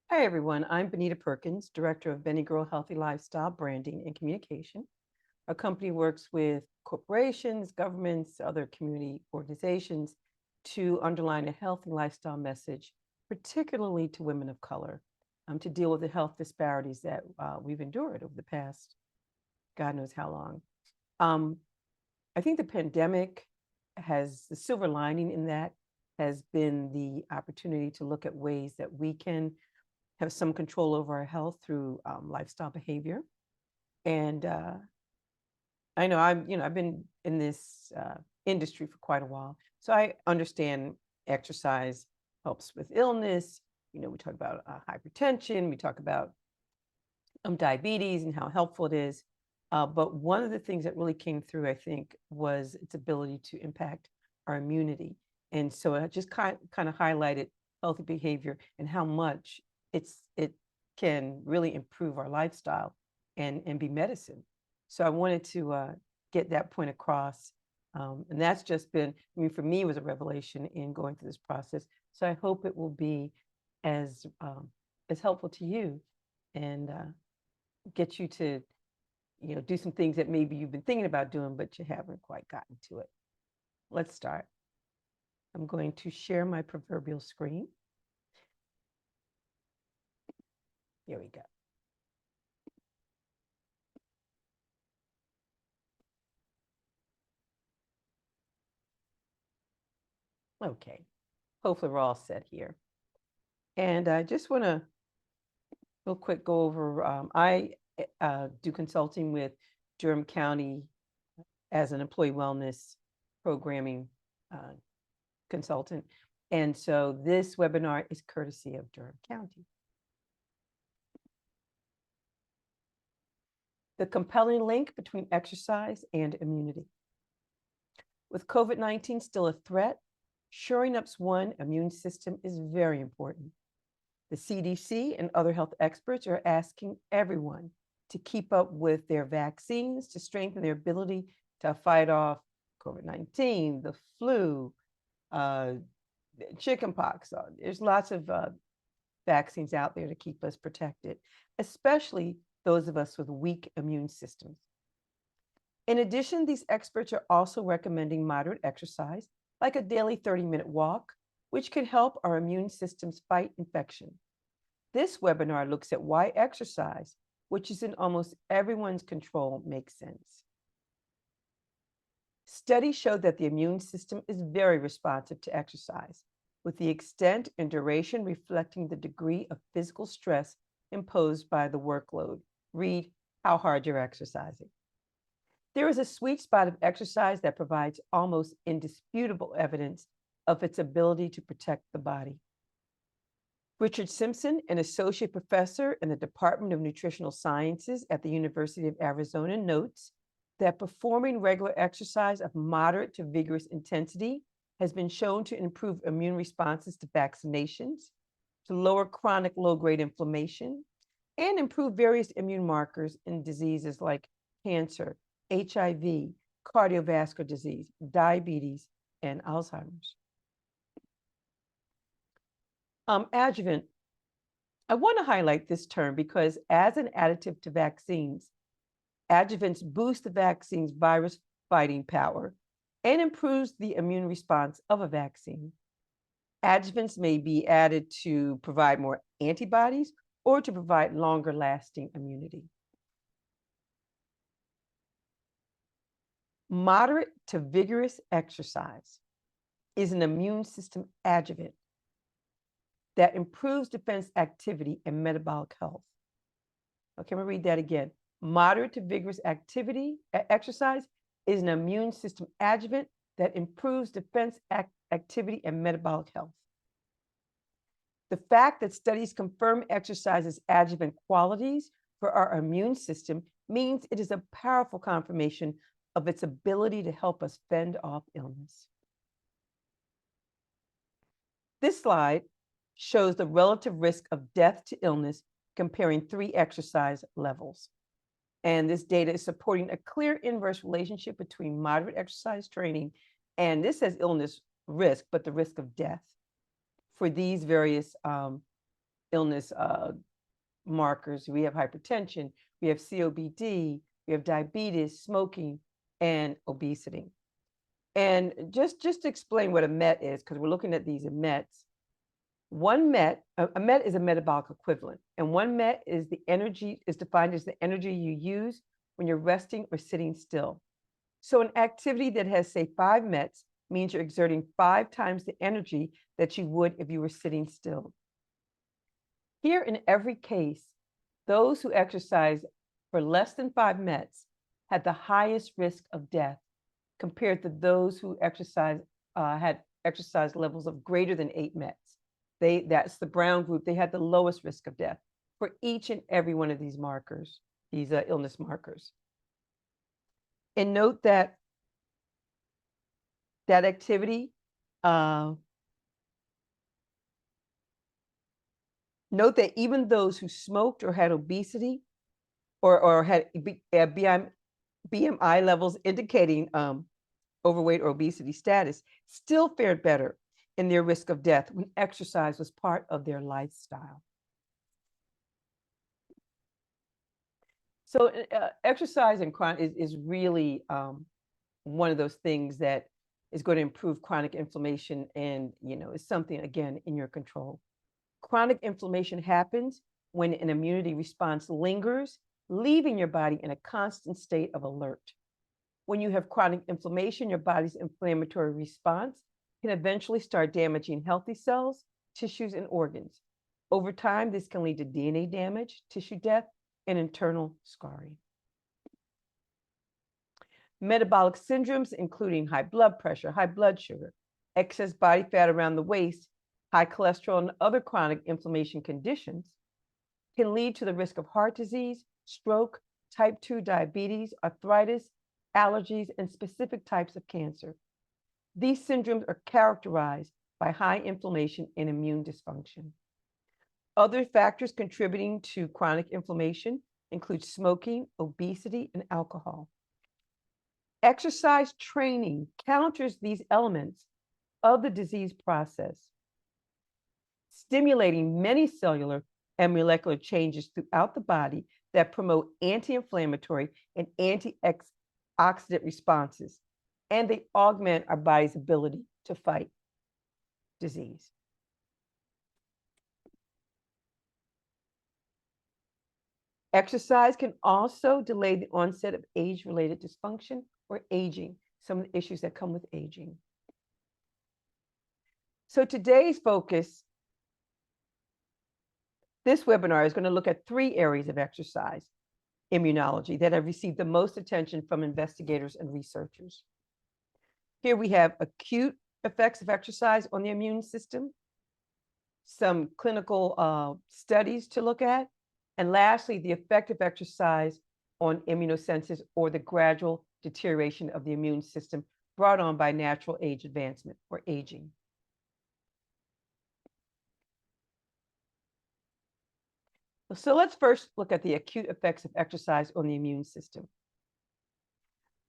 Hi, everyone. I'm Benita Perkins, Director of Benny Girl Healthy Lifestyle Branding and Communication. Our company works with corporations, governments, other community organizations to underline a healthy lifestyle message, particularly to women of color, to deal with the health disparities that we've endured over the past, God knows how long. Um, I think the pandemic has the silver lining in that has been the opportunity to look at ways that we can have some control over our health through lifestyle behavior. And I know I've been in this industry for quite a while, so I understand exercise helps with illness. We talk about hypertension, we talk about diabetes and how helpful it is. But one of the things that really came through, I think, was its ability to impact our immunity. And so it just kind of highlighted healthy behavior and how much it can really improve our lifestyle and be medicine. So I wanted to get that point across. And that's just been, I mean, for me, it was a revelation in going through this process. So I hope it will be as helpful to you and get you to do some things that maybe you've been thinking about doing, but you haven't quite gotten to it. Let's start. I'm going to share my proverbial screen. Here we go. Okay. Hopefully we're all set here. And I just want to real quick go over, I do consulting with Durham County as an employee wellness programming consultant. And so this webinar is courtesy of Durham County. The compelling link between exercise and immunity. With COVID-19 still a threat, shoring up's one's immune system is very important. The CDC and other health experts are asking everyone to keep up with their vaccines to strengthen their ability to fight off COVID-19, the flu, chickenpox. There's lots of vaccines out there to keep us protected, especially those of us with weak immune systems. In addition, these experts are also recommending moderate exercise, like a daily 30-minute walk, which can help our immune systems fight infection. This webinar looks at why exercise, which is in almost everyone's control, makes sense. Studies show that the immune system is very responsive to exercise, with the extent and duration reflecting the degree of physical stress imposed by the workload. Read how hard you're exercising. There is a sweet spot of exercise that provides almost indisputable evidence of its ability to protect the body. Richard Simpson, an associate professor in the Department of Nutritional Sciences at the University of Arizona, notes that performing regular exercise of moderate to vigorous intensity has been shown to improve immune responses to vaccinations, to lower chronic low-grade inflammation, and improve various immune markers in diseases like cancer, HIV, cardiovascular disease, diabetes, and Alzheimer's. Adjuvant. I want to highlight this term because as an additive to vaccines, adjuvants boost the vaccine's virus fighting power and improves the immune response of a vaccine. Adjuvants may be added to provide more antibodies or to provide longer lasting immunity. Moderate to vigorous exercise is an immune system adjuvant that improves defense activity and metabolic health. Okay, I'm gonna read that again. Moderate to vigorous exercise is an immune system adjuvant that improves defense activity and metabolic health. The fact that studies confirm exercise's adjuvant qualities for our immune system means it is a powerful confirmation of its ability to help us fend off illness. This slide shows the relative risk of death to illness comparing 3 exercise levels. And this data is supporting a clear inverse relationship between moderate exercise training, and this says illness risk, but the risk of death for these various illness markers. We have hypertension, we have COPD, we have diabetes, smoking, and obesity. And just to explain what a MET is, because we're looking at these METs. One MET, a MET is a metabolic equivalent, and one MET is the energy, is defined as the energy you use when you're resting or sitting still. So an activity that has, say, 5 METs means you're exerting 5 times the energy that you would if you were sitting still. Here, in every case, those who exercise for less than 5 METs had the highest risk of death compared to those who had exercise levels of greater than 8 METs. That's the brown group. They had the lowest risk of death for each and every one of these markers, these illness markers. And note that activity, note that even those who smoked or had obesity or had BMI levels indicating overweight or obesity status still fared better in their risk of death when exercise was part of their lifestyle. So exercise and chronic is really one of those things that is going to improve chronic inflammation, and is something, again, in your control. Chronic inflammation happens when an immunity response lingers, leaving your body in a constant state of alert. When you have chronic inflammation, your body's inflammatory response can eventually start damaging healthy cells, tissues, and organs. Over time, this can lead to DNA damage, tissue death, and internal scarring. Metabolic syndromes, including high blood pressure, high blood sugar, excess body fat around the waist, high cholesterol, and other chronic inflammation conditions, can lead to the risk of heart disease, stroke, type 2 diabetes, arthritis, allergies, and specific types of cancer. These syndromes are characterized by high inflammation and immune dysfunction. Other factors contributing to chronic inflammation include smoking, obesity, and alcohol. Exercise training counters these elements of the disease process, stimulating many cellular and molecular changes throughout the body that promote anti-inflammatory and antioxidant responses, and they augment our body's ability to fight disease. Exercise can also delay the onset of age-related dysfunction or aging, some of the issues that come with aging. So today's focus, this webinar is going to look at 3 areas of exercise immunology that have received the most attention from investigators and researchers. Here we have acute effects of exercise on the immune system, some clinical studies to look at, and lastly, the effect of exercise on immunosenses, or the gradual deterioration of the immune system brought on by natural age advancement or aging. So let's first look at the acute effects of exercise on the immune system.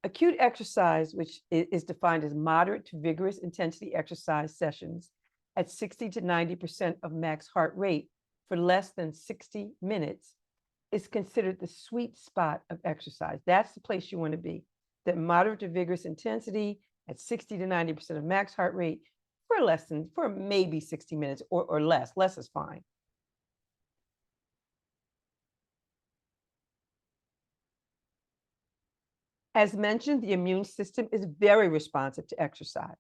Acute exercise, which is defined as moderate to vigorous intensity exercise sessions at 60 to 90% of max heart rate for less than 60 minutes, is considered the sweet spot of exercise. That's the place you want to be, that moderate to vigorous intensity at 60 to 90% of max heart rate for maybe 60 minutes or less. Less is fine. As mentioned, the immune system is very responsive to exercise.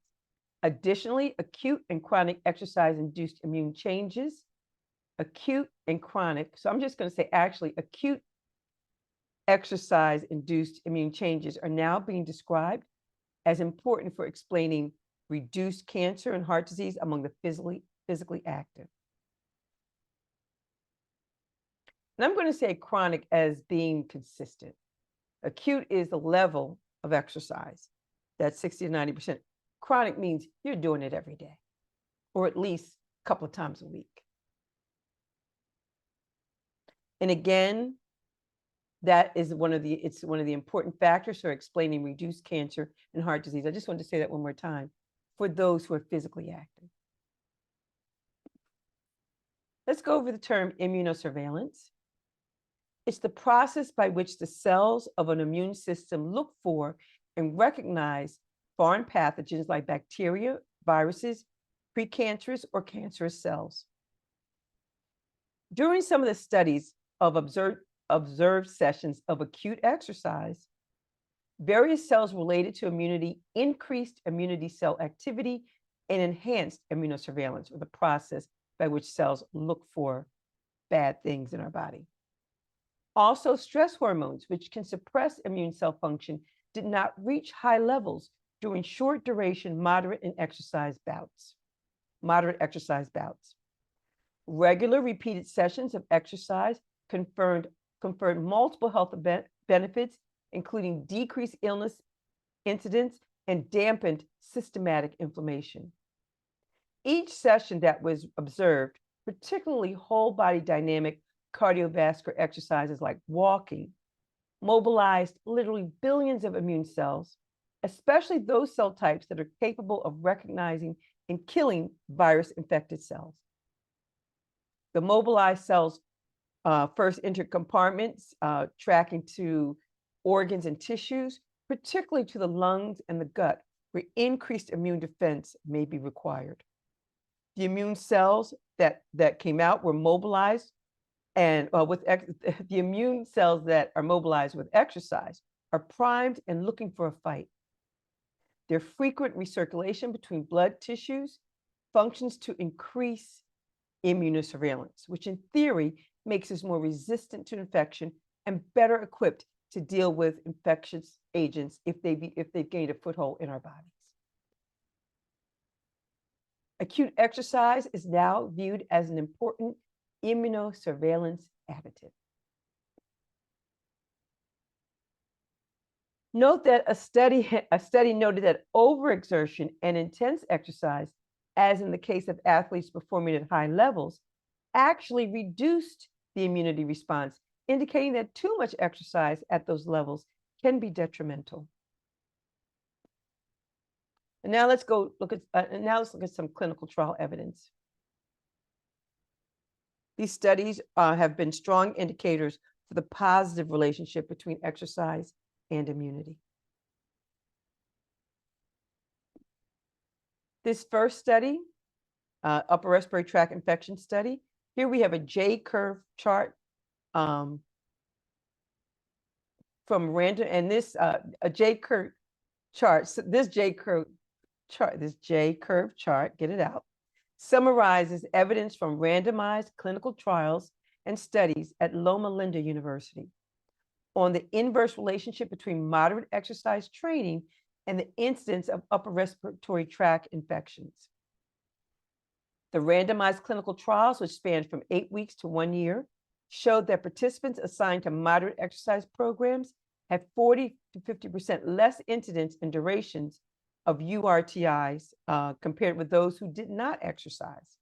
Additionally, acute and chronic exercise-induced immune changes, acute and chronic, so I'm just going to say actually acute exercise-induced immune changes are now being described as important for explaining reduced cancer and heart disease among the physically active. And I'm going to say chronic as being consistent. Acute is the level of exercise, that's 60 to 90%. Chronic means you're doing it every day, or at least a couple of times a week. And again, that is one of the important factors for explaining reduced cancer and heart disease. I just wanted to say that one more time for those who are physically active. Let's go over the term immunosurveillance. It's the process by which the cells of an immune system look for and recognize foreign pathogens like bacteria, viruses, precancerous or cancerous cells. During some of the studies of observed sessions of acute exercise, various cells related to immunity increased immunity cell activity and enhanced immunosurveillance, or the process by which cells look for bad things in our body. Also, stress hormones, which can suppress immune cell function, did not reach high levels during short duration moderate exercise bouts. Regular repeated sessions of exercise conferred multiple health benefits, including decreased illness incidence and dampened systematic inflammation. Each session that was observed, particularly whole body dynamic cardiovascular exercises like walking, mobilized literally billions of immune cells, especially those cell types that are capable of recognizing and killing virus-infected cells. The mobilized cells first entered compartments, tracking to organs and tissues, particularly to the lungs and the gut, where increased immune defense may be required. The immune cells that came out were mobilized, and the immune cells that are mobilized with exercise are primed and looking for a fight. Their frequent recirculation between blood tissues functions to increase immunosurveillance, which in theory makes us more resistant to infection and better equipped to deal with infectious agents if they've gained a foothold in our bodies. Acute exercise is now viewed as an important immunosurveillance additive. Note that a study noted that overexertion and intense exercise, as in the case of athletes performing at high levels, actually reduced the immunity response, indicating that too much exercise at those levels can be detrimental. And now let's look at some clinical trial evidence. These studies have been strong indicators for the positive relationship between exercise and immunity. This first study, upper respiratory tract infection study, here we have a J-curve chart from random, and this a J-curve chart. So this J-curve chart, get it out, summarizes evidence from randomized clinical trials and studies at Loma Linda University on the inverse relationship between moderate exercise training and the incidence of upper respiratory tract infections. The randomized clinical trials, which spanned from 8 weeks to 1 year, showed that participants assigned to moderate exercise programs had 40 to 50% less incidence and durations of URTIs compared with those who did not exercise.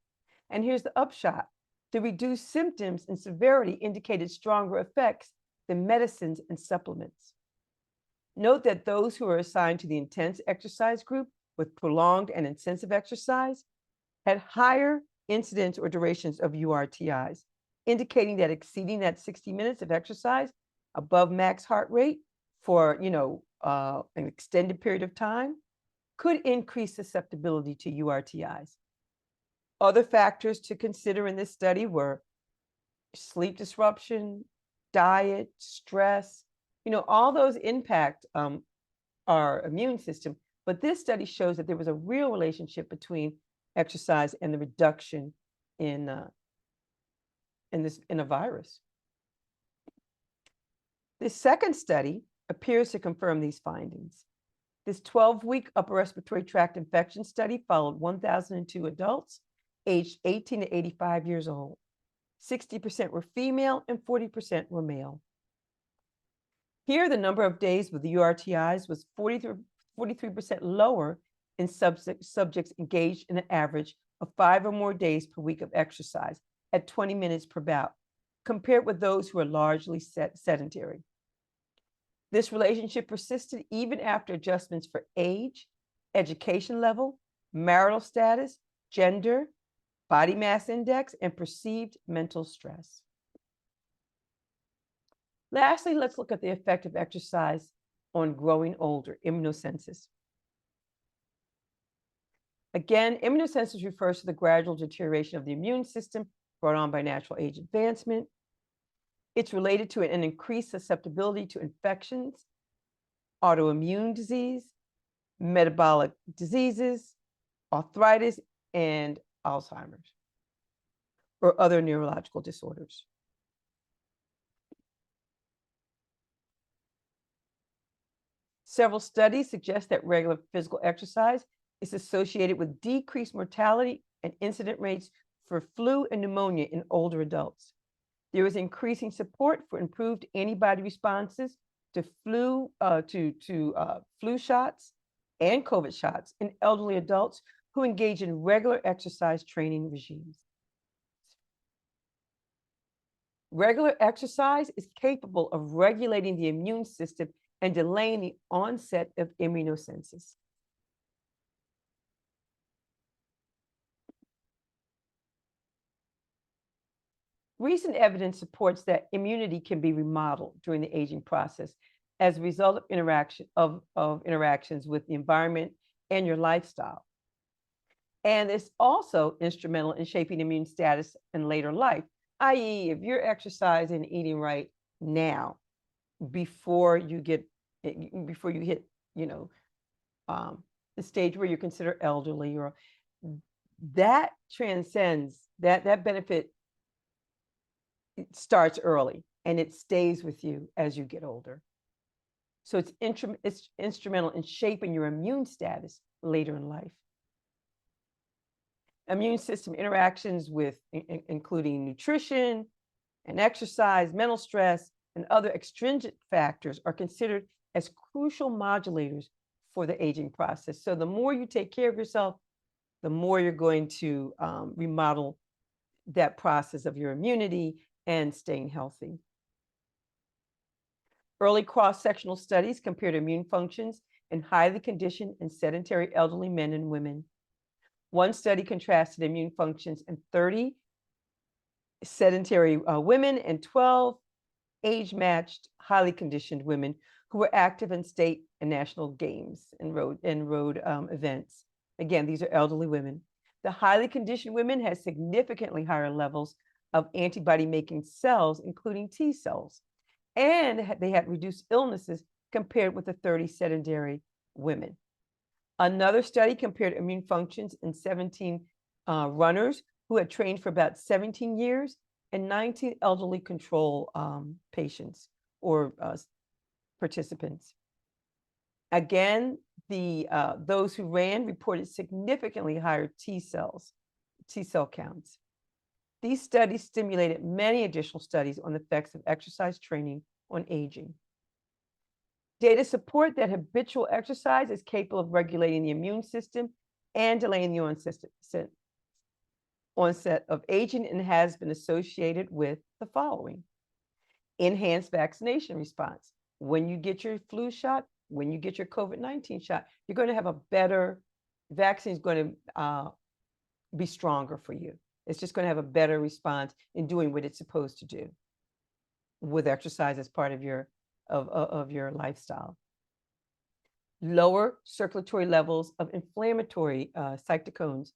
And here's the upshot. The reduced symptoms and severity indicated stronger effects than medicines and supplements. Note that those who are assigned to the intense exercise group with prolonged and intensive exercise had higher incidence or durations of URTIs, indicating that exceeding that 60 minutes of exercise above max heart rate for an extended period of time could increase susceptibility to URTIs. Other factors to consider in this study were sleep disruption, diet, stress, all those impact our immune system. But this study shows that there was a real relationship between exercise and the reduction in a virus. This second study appears to confirm these findings. This 12-week upper respiratory tract infection study followed 1,002 adults aged 18 to 85 years old. 60% were female and 40% were male. Here, the number of days with the URTIs was 43% lower in subjects engaged in an average of 5 or more days per week of exercise at 20 minutes per bout, compared with those who are largely sedentary. This relationship persisted even after adjustments for age, education level, marital status, gender, body mass index, and perceived mental stress. Lastly, let's look at the effect of exercise on growing older, immunosensus. Again, immunosensus refers to the gradual deterioration of the immune system brought on by natural age advancement. It's related to an increased susceptibility to infections, autoimmune disease, metabolic diseases, arthritis, and Alzheimer's, or other neurological disorders. Several studies suggest that regular physical exercise is associated with decreased mortality and incident rates for flu and pneumonia in older adults. There is increasing support for improved antibody responses to flu shots and COVID shots in elderly adults who engage in regular exercise training regimes. Regular exercise is capable of regulating the immune system and delaying the onset of immunosensus. Recent evidence supports that immunity can be remodeled during the aging process as a result of interactions with the environment and your lifestyle. And it's also instrumental in shaping immune status in later life, i.e., if you're exercising and eating right now, before you hit, the stage where you're considered elderly, or that transcends that benefit. It starts early and it stays with you as you get older. So it's instrumental in shaping your immune status later in life. Immune system interactions with including nutrition and exercise, mental stress, and other extrinsic factors are considered as crucial modulators for the aging process. So the more you take care of yourself, the more you're going to remodel that process of your immunity and staying healthy. Early cross-sectional studies compared immune functions in highly conditioned and sedentary elderly men and women. One study contrasted immune functions in 30 sedentary women and 12 age-matched, highly conditioned women who were active in state and national games and road events. Again, these are elderly women. The highly conditioned women had significantly higher levels of antibody-making cells, including T cells, and they had reduced illnesses compared with the 30 sedentary women. Another study compared immune functions in 17 runners who had trained for about 17 years and 19 elderly control patients or participants. Again, those who ran reported significantly higher T cell counts. These studies stimulated many additional studies on the effects of exercise training on aging. Data support that habitual exercise is capable of regulating the immune system and delaying the onset of aging, and has been associated with the following: enhanced vaccination response. When you get your flu shot, when you get your COVID-19 shot, you're going to have a better vaccine, is going to be stronger for you. It's just going to have a better response in doing what it's supposed to do with exercise as part of your lifestyle. Lower circulatory levels of inflammatory cytokines,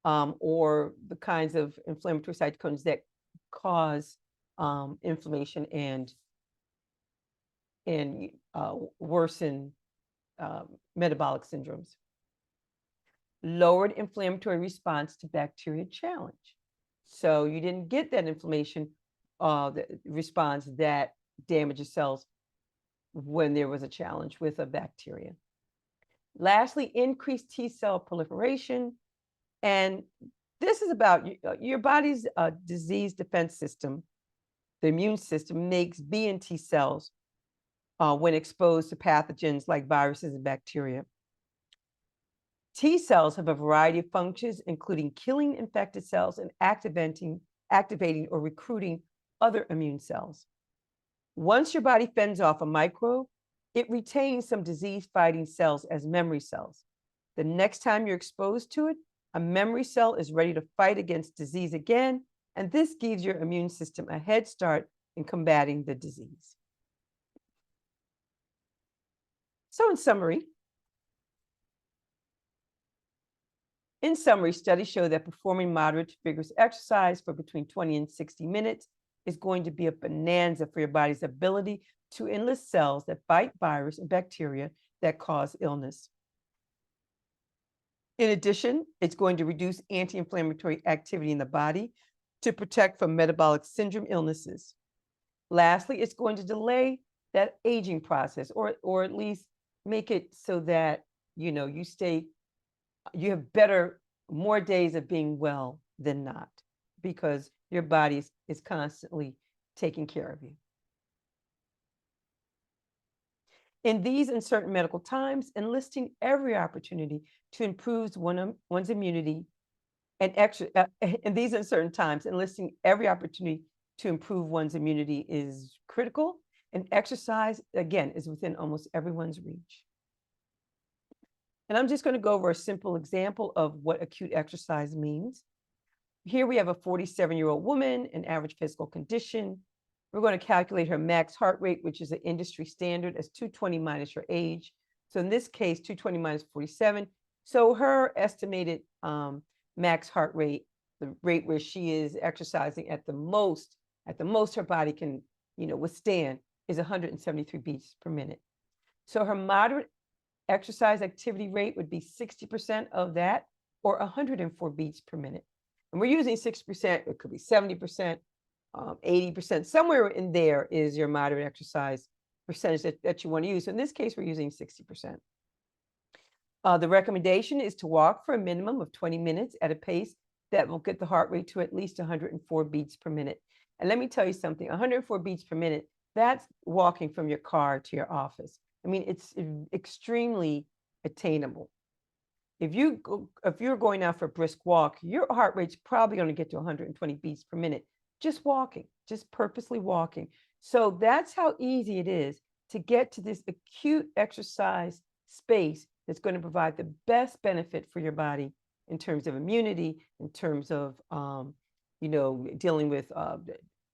or the kinds of inflammatory cytokines that cause inflammation and worsen metabolic syndromes. Lowered inflammatory response to bacteria challenge. So you didn't get that inflammation response that damages cells when there was a challenge with a bacteria. Lastly, increased T cell proliferation. And this is about your body's disease defense system. The immune system makes B and T cells when exposed to pathogens like viruses and bacteria. T cells have a variety of functions, including killing infected cells and activating or recruiting other immune cells. Once your body fends off a microbe, it retains some disease-fighting cells as memory cells. The next time you're exposed to it, a memory cell is ready to fight against disease again, and this gives your immune system a head start in combating the disease. So in summary, studies show that performing moderate to vigorous exercise for between 20 and 60 minutes is going to be a bonanza for your body's ability to enlist cells that fight virus and bacteria that cause illness. In addition, it's going to reduce anti-inflammatory activity in the body to protect from metabolic syndrome illnesses. Lastly, it's going to delay that aging process, or at least make it so that you have more days of being well than not, because your body is constantly taking care of you. In these uncertain medical times, enlisting every opportunity to improve one's immunity in these uncertain times, enlisting every opportunity to improve one's immunity is critical, and exercise, again, is within almost everyone's reach. And I'm just going to go over a simple example of what acute exercise means. Here we have a 47-year-old woman, an average physical condition. We're going to calculate her max heart rate, which is an industry standard, as 220 minus her age. So in this case, 220 minus 47. So her estimated max heart rate, the rate where she is exercising at the most her body can withstand, is 173 beats per minute. So her moderate exercise activity rate would be 60% of that, or 104 beats per minute. And we're using 6%, it could be 70%, 80%, somewhere in there is your moderate exercise percentage that you want to use. So in this case, we're using 60%. The recommendation is to walk for a minimum of 20 minutes at a pace that will get the heart rate to at least 104 beats per minute. And let me tell you something, 104 beats per minute, that's walking from your car to your office. I mean, it's extremely attainable. If you're going out for a brisk walk, your heart rate's probably going to get to 120 beats per minute, just walking, just purposely walking. So that's how easy it is to get to this acute exercise space that's going to provide the best benefit for your body in terms of immunity, in terms of dealing with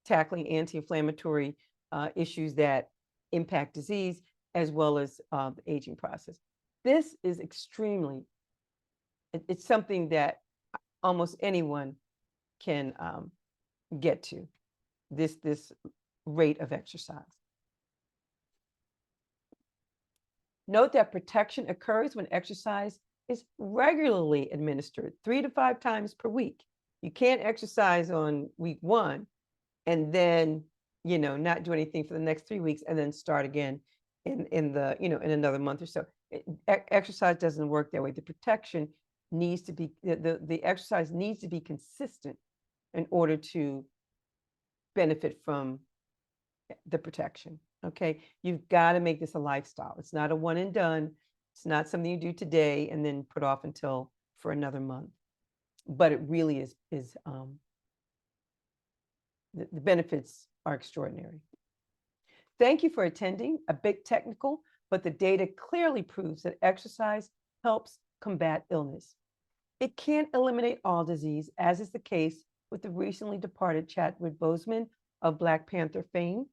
tackling anti-inflammatory issues that impact disease, as well as the aging process. This is it's something that almost anyone can get to, this rate of exercise. Note that protection occurs when exercise is regularly administered 3 to 5 times per week. You can't exercise on week 1 and then not do anything for the next 3 weeks and then start again in another month or so. Exercise doesn't work that way. The protection needs to be, the exercise needs to be consistent in order to benefit from the protection. Okay, you've got to make this a lifestyle. It's not a one and done. It's not something you do today and then put off for another month. But it really is the benefits are extraordinary. Thank you for attending. A bit technical, but the data clearly proves that exercise helps combat illness. It can't eliminate all disease, as is the case with the recently departed Chadwick Boseman of Black Panther fame,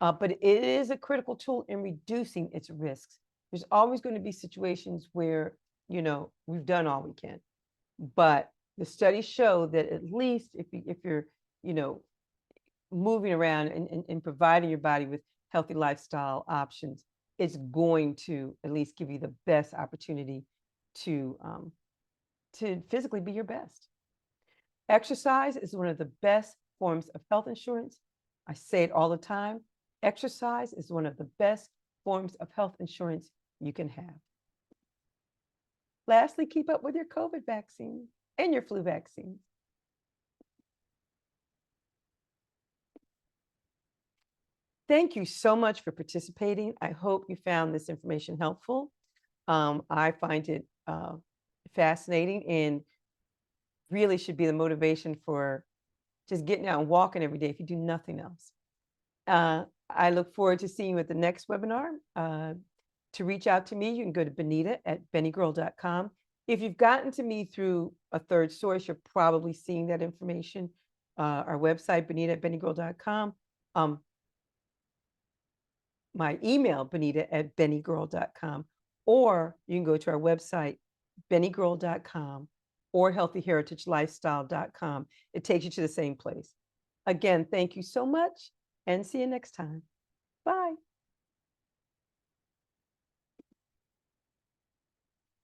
but it is a critical tool in reducing its risks. There's always going to be situations where, we've done all we can, but the studies show that at least if you're, moving around and providing your body with healthy lifestyle options, it's going to at least give you the best opportunity to physically be your best. Exercise is one of the best forms of health insurance. I say it all the time. Exercise is one of the best forms of health insurance you can have. Lastly, keep up with your COVID vaccine and your flu vaccine. Thank you so much for participating. I hope you found this information helpful. I find it fascinating and really should be the motivation for just getting out and walking every day if you do nothing else. I look forward to seeing you at the next webinar. To reach out to me, you can go to Benita at bennygirl.com. If you've gotten to me through a third source, you're probably seeing that information. Our website, benita@bennygirl.com. My email, benita@bennygirl.com. Or you can go to our website, bennygirl.com or healthyheritagelifestyle.com. It takes you to the same place. Again, thank you so much and see you next time. Bye.